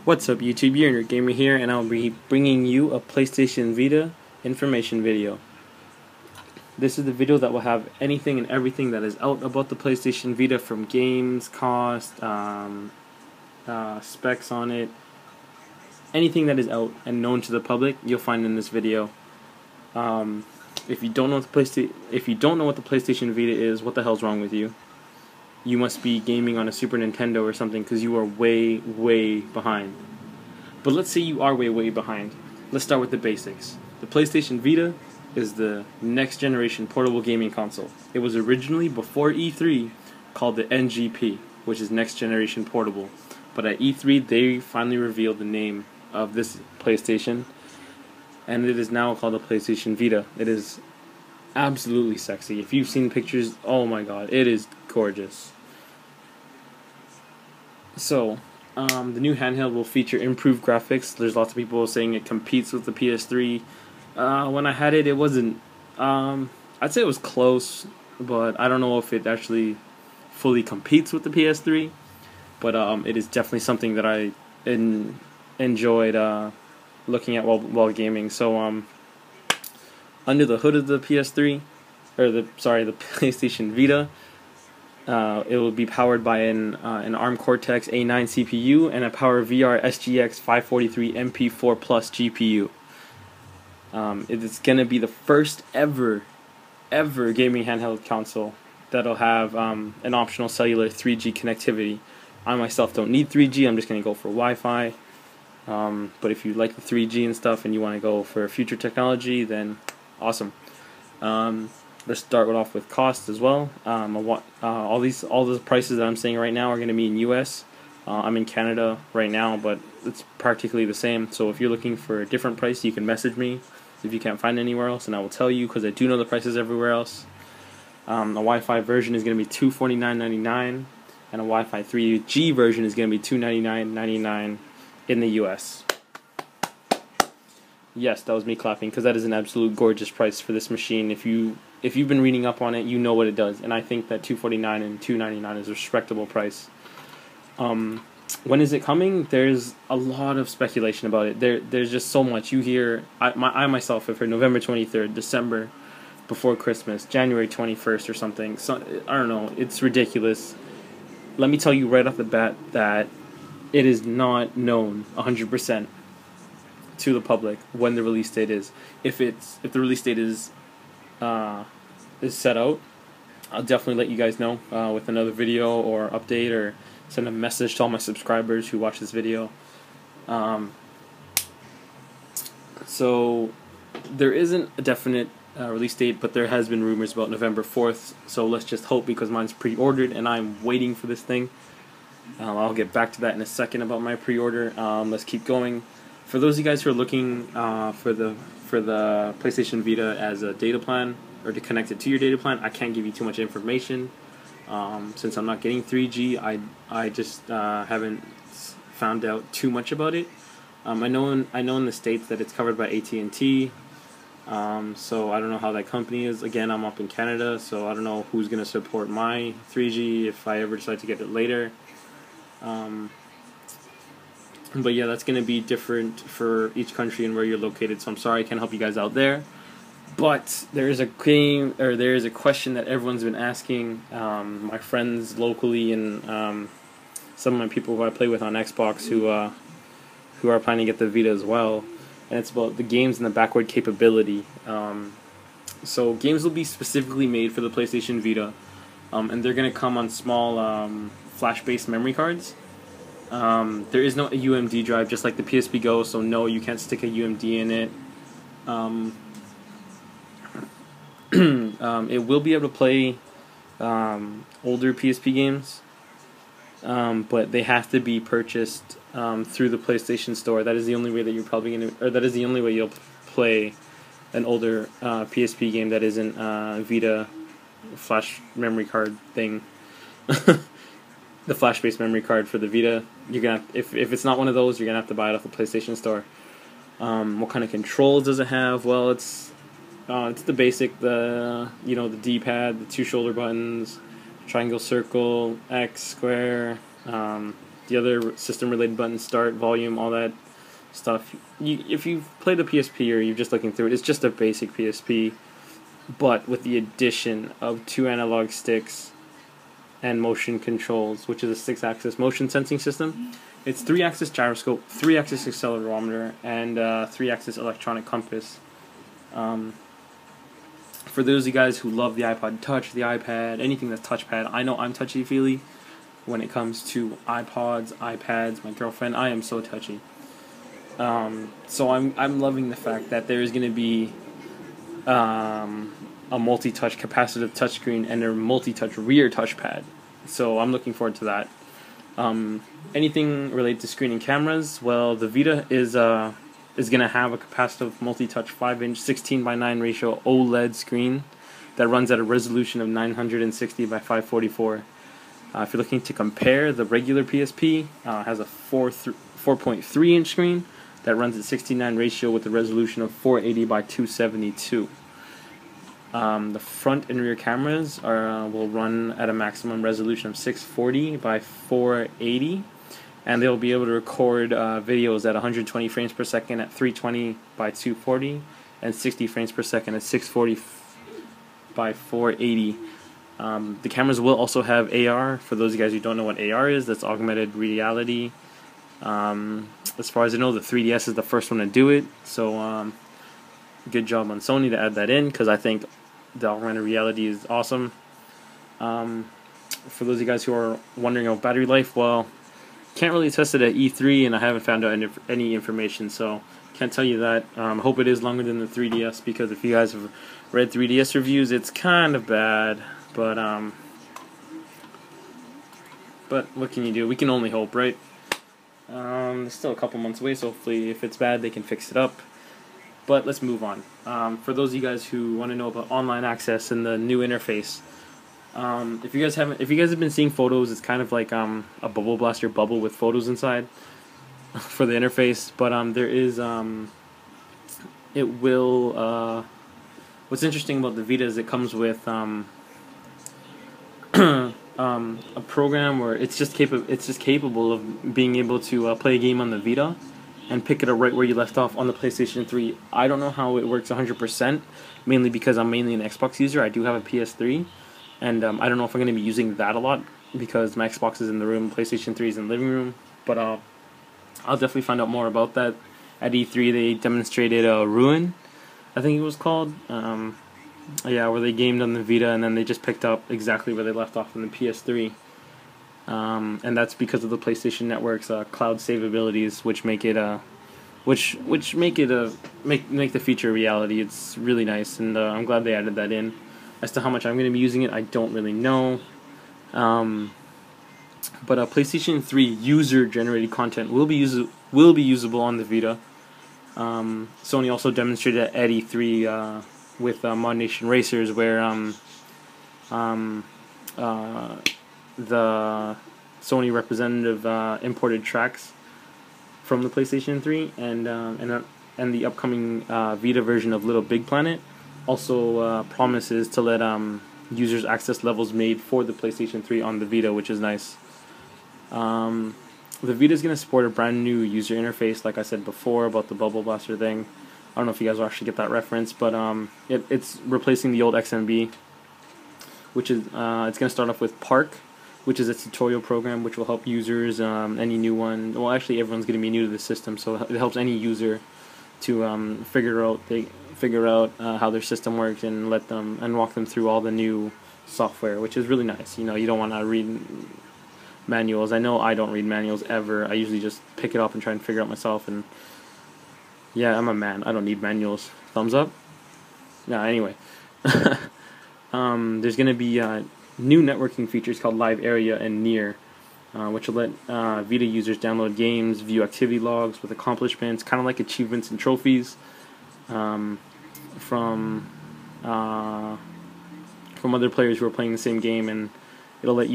What's up YouTube, Your Gamer here, and I'll be bringing you a PlayStation Vita information video. This is the video that will have anything and everything that is out about the PlayStation Vita, from games, cost, specs on it. Anything that is out and known to the public, you'll find in this video. If you don't know what the PlayStation Vita is, what the hell's wrong with you? You must be gaming on a Super Nintendo or something, because you are way behind. But let's say you are way behind. Let's start with the basics. The PlayStation Vita is the next generation portable gaming console. It was originally, before E3, called the NGP, which is next generation portable. But at E3 they finally revealed the name of this PlayStation, and it is now called the PlayStation Vita. It is absolutely sexy. If you've seen pictures, oh my god, it is gorgeous. So, the new handheld will feature improved graphics. There's lots of people saying it competes with the PS3. When I had it, it wasn't, I'd say it was close, but I don't know if it actually fully competes with the PS3. But it is definitely something that I enjoyed looking at while gaming. So under the hood of the PS3, or the PlayStation Vita, it will be powered by an ARM Cortex A9 CPU and a PowerVR SGX 543 MP4 Plus GPU. It is gonna be the first ever gaming handheld console that'll have an optional cellular 3G connectivity. I myself don't need 3G. I'm just gonna go for Wi-Fi. But if you like the 3G and stuff and you want to go for future technology, then awesome. Let's start off with cost as well. All the prices that I'm saying right now are going to be in US. I'm in Canada right now, but it's practically the same. So if you're looking for a different price, you can message me if you can't find anywhere else, and I will tell you, because I do know the prices everywhere else. A Wi-Fi version is going to be $249.99, and a Wi-Fi 3G version is going to be $299.99 in the US. Yes, that was me clapping, because that is an absolute gorgeous price for this machine. If you've been reading up on it, you know what it does, and I think that $249 and $299 is a respectable price. When is it coming? There's a lot of speculation about it. There's just so much. You hear, I myself have heard November 23rd, December, before Christmas, January 21st or something. So I don't know. It's ridiculous. Let me tell you right off the bat that it is not known 100% to the public when the release date is. If the release date is set out, I'll definitely let you guys know with another video or update, or send a message to all my subscribers who watch this video. So there isn't a definite release date, but there has been rumors about November 4th. So let's just hope, because mine's pre-ordered and I'm waiting for this thing. I'll get back to that in a second about my pre-order. Let's keep going. For those of you guys who are looking for the PlayStation Vita as a data plan, or to connect it to your data plan, I can't give you too much information. Since I'm not getting 3G, I just haven't found out too much about it. I know in the States that it's covered by AT&T. So I don't know how that company is. Again, I'm up in Canada, so I don't know who's going to support my 3G if I ever decide to get it later. But yeah, that's going to be different for each country and where you're located, so I'm sorry I can't help you guys out there. But there is a question that everyone's been asking, my friends locally and some of my people who I play with on Xbox who are planning to get the Vita as well, and it's about the games and the backward capability. So games will be specifically made for the PlayStation Vita, and they're going to come on small flash-based memory cards. There is no UMD drive, just like the PSP Go, so no, you can't stick a UMD in it. It will be able to play older PSP games, but they have to be purchased through the PlayStation Store. That is the only way that you're probably gonna, or that is the only way you'll play an older PSP game that isn't Vita flash memory card thing. The flash-based memory card for the Vita, you're gonna if it's not one of those, you're gonna have to buy it off the PlayStation Store. What kind of controls does it have? Well, it's the basic, the D-pad, the two shoulder buttons, triangle, circle, X, square, the the other system-related buttons, start, volume, all that stuff. If you've played a PSP or you're just looking through it, it's just a basic PSP, but with the addition of 2 analog sticks and motion controls, which is a 6-axis motion sensing system. It's 3-axis gyroscope, 3-axis accelerometer, and 3-axis electronic compass. For those of you guys who love the iPod Touch, the iPad, anything that's touchpad, I know I'm touchy-feely when it comes to iPods, iPads. My girlfriend, I am so touchy. So I'm loving the fact that there is going to be a multi-touch capacitive touchscreen and a multi-touch rear touchpad. So I'm looking forward to that. Anything related to screen and cameras, well, the Vita is going to have a capacitive multi-touch 5-inch 16:9 ratio OLED screen that runs at a resolution of 960 by 544. If you're looking to compare, the regular PSP has a 4.3-inch screen that runs at 16:9 ratio with a resolution of 480 by 272. The front and rear cameras will run at a maximum resolution of 640 by 480, and they'll be able to record videos at 120 frames per second at 320 by 240 and 60 frames per second at 640 by 480. The cameras will also have AR. For those of you guys who don't know what AR is, that's augmented reality. As far as I know, the 3DS is the first one to do it, so good job on Sony to add that in, because I think the augmented reality is awesome. For those of you guys who are wondering about battery life, well, can't really test it at E3, and I haven't found out any information, so can't tell you that. I hope it is longer than the 3DS, because if you guys have read 3DS reviews, it's kind of bad, but what can you do? We can only hope, right? It's still a couple months away, so hopefully if it's bad, they can fix it up. But let's move on. For those of you guys who want to know about online access and the new interface, if you guys have been seeing photos, it's kind of like a bubble blaster bubble with photos inside for the interface. But there is it will. What's interesting about the Vita is it comes with a program where it's just capable of being able to play a game on the Vita and pick it up right where you left off on the PlayStation 3. I don't know how it works 100%, mainly because I'm mainly an Xbox user. I do have a PS3, and I don't know if I'm going to be using that a lot because my Xbox is in the room, PlayStation 3 is in the living room. But I'll definitely find out more about that. At E3, they demonstrated Ruin, I think it was called. Yeah, where they gamed on the Vita and then they just picked up exactly where they left off on the PS3. And that's because of the PlayStation Network's cloud save abilities, which make it make the feature a reality. It's really nice, and I'm glad they added that in. As to how much I'm going to be using it, I don't really know. But PlayStation 3 user-generated content will be usable on the Vita. Sony also demonstrated at E3 with Mod Nation Racers, where the Sony representative imported tracks from the PlayStation 3, and the upcoming Vita version of Little Big Planet also promises to let users access levels made for the PlayStation 3 on the Vita, which is nice. The Vita is going to support a brand new user interface, like I said before about the Bubble Blaster thing. I don't know if you guys will actually get that reference, but it's replacing the old XMB, which is it's going to start off with Park, which is a tutorial program which will help users, any new one. Well, actually, everyone's going to be new to the system, so it helps any user to figure out how their system works and walk them through all the new software, which is really nice. You know, you don't want to read manuals. I know I don't read manuals ever. I usually just pick it up and try and figure out myself, and yeah, I'm a man. I don't need manuals. Thumbs up? No, anyway. There's going to be new networking features called Live Area and Near, which will let Vita users download games, view activity logs with accomplishments, kind of like achievements and trophies from other players who are playing the same game, and it'll let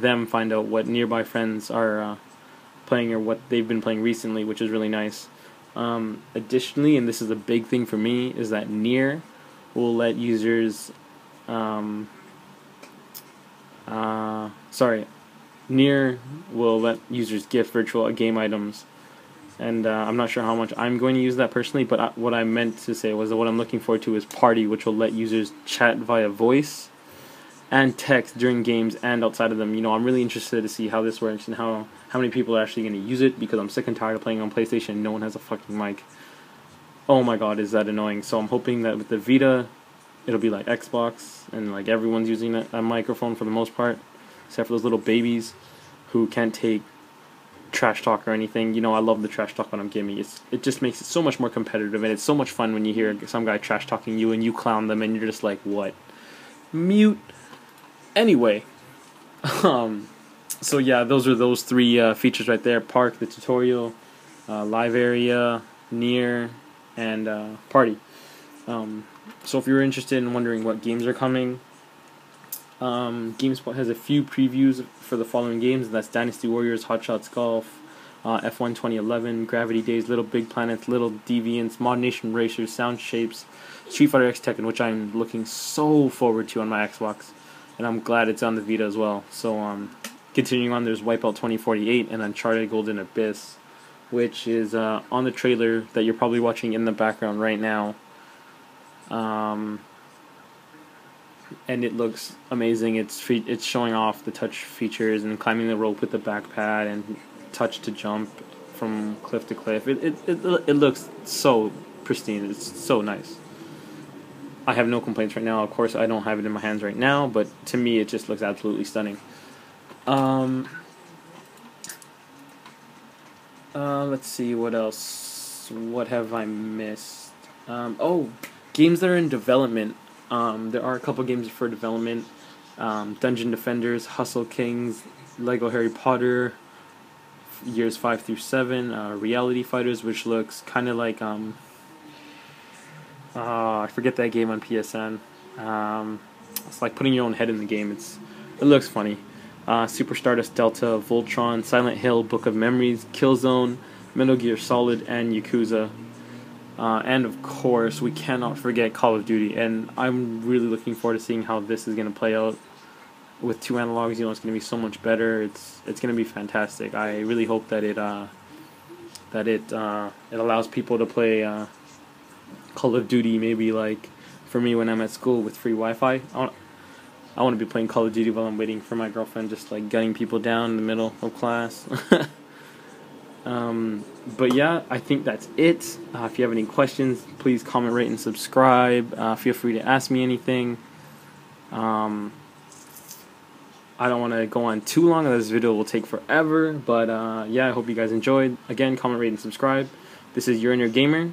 them find out what nearby friends are playing or what they've been playing recently, which is really nice. Additionally, and this is a big thing for me, is that Near will let users Near will let users gift virtual game items, and I'm not sure how much I'm going to use that personally, but what I meant to say was that what I'm looking forward to is Party, which will let users chat via voice and text during games and outside of them. I'm really interested to see how this works and how many people are actually going to use it, because I'm sick and tired of playing on PlayStation and no one has a fucking mic. Oh my god, is that annoying. So I'm hoping that with the Vita, it'll be like Xbox, and like everyone's using a microphone for the most part, except for those little babies who can't take trash talk or anything. I love the trash talk when I'm gaming. It just makes it so much more competitive, and it's so much fun when you hear some guy trash talking you and you clown them and you're just like, what? Mute. Anyway, so yeah, those are those three features right there: Park, the tutorial, live area, Near, and Party. So if you're interested in wondering what games are coming, GameSpot has a few previews for the following games. That's Dynasty Warriors, Hot Shots Golf, F1 2011, Gravity Days, Little Big Planets, Little Deviants, Mod Nation Racers, Sound Shapes, Street Fighter X Tekken, which I'm looking so forward to on my Xbox, and I'm glad it's on the Vita as well. So continuing on, there's Wipeout 2048 and Uncharted Golden Abyss, which is on the trailer that you're probably watching in the background right now. And it looks amazing. It's showing off the touch features and climbing the rope with the backpad and touch to jump from cliff to cliff. It looks so pristine. It's so nice. I have no complaints right now. Of course, I don't have it in my hands right now, but to me, it just looks absolutely stunning. Let's see what else. What have I missed? Games that are in development. There are a couple games for development. Dungeon Defenders, Hustle Kings, Lego Harry Potter, years 5 through 7, Reality Fighters, which looks kind of like I forget that game on PSN. It's like putting your own head in the game. It looks funny. Super Stardust Delta, Voltron, Silent Hill, Book of Memories, Killzone, Metal Gear Solid, and Yakuza. And of course, we cannot forget Call of Duty, and I'm really looking forward to seeing how this is going to play out with 2 analogs. It's going to be so much better. It's going to be fantastic. I really hope that it allows people to play Call of Duty. Maybe like for me when I'm at school with free Wi-Fi. I want to be playing Call of Duty while I'm waiting for my girlfriend, just like gunning people down in the middle of class. But yeah, I think that's it. If you have any questions, please comment, rate, and subscribe. Feel free to ask me anything. I don't want to go on too long. This video will take forever. But yeah, I hope you guys enjoyed. Again, comment, rate, and subscribe. This is You're In Your Gamer.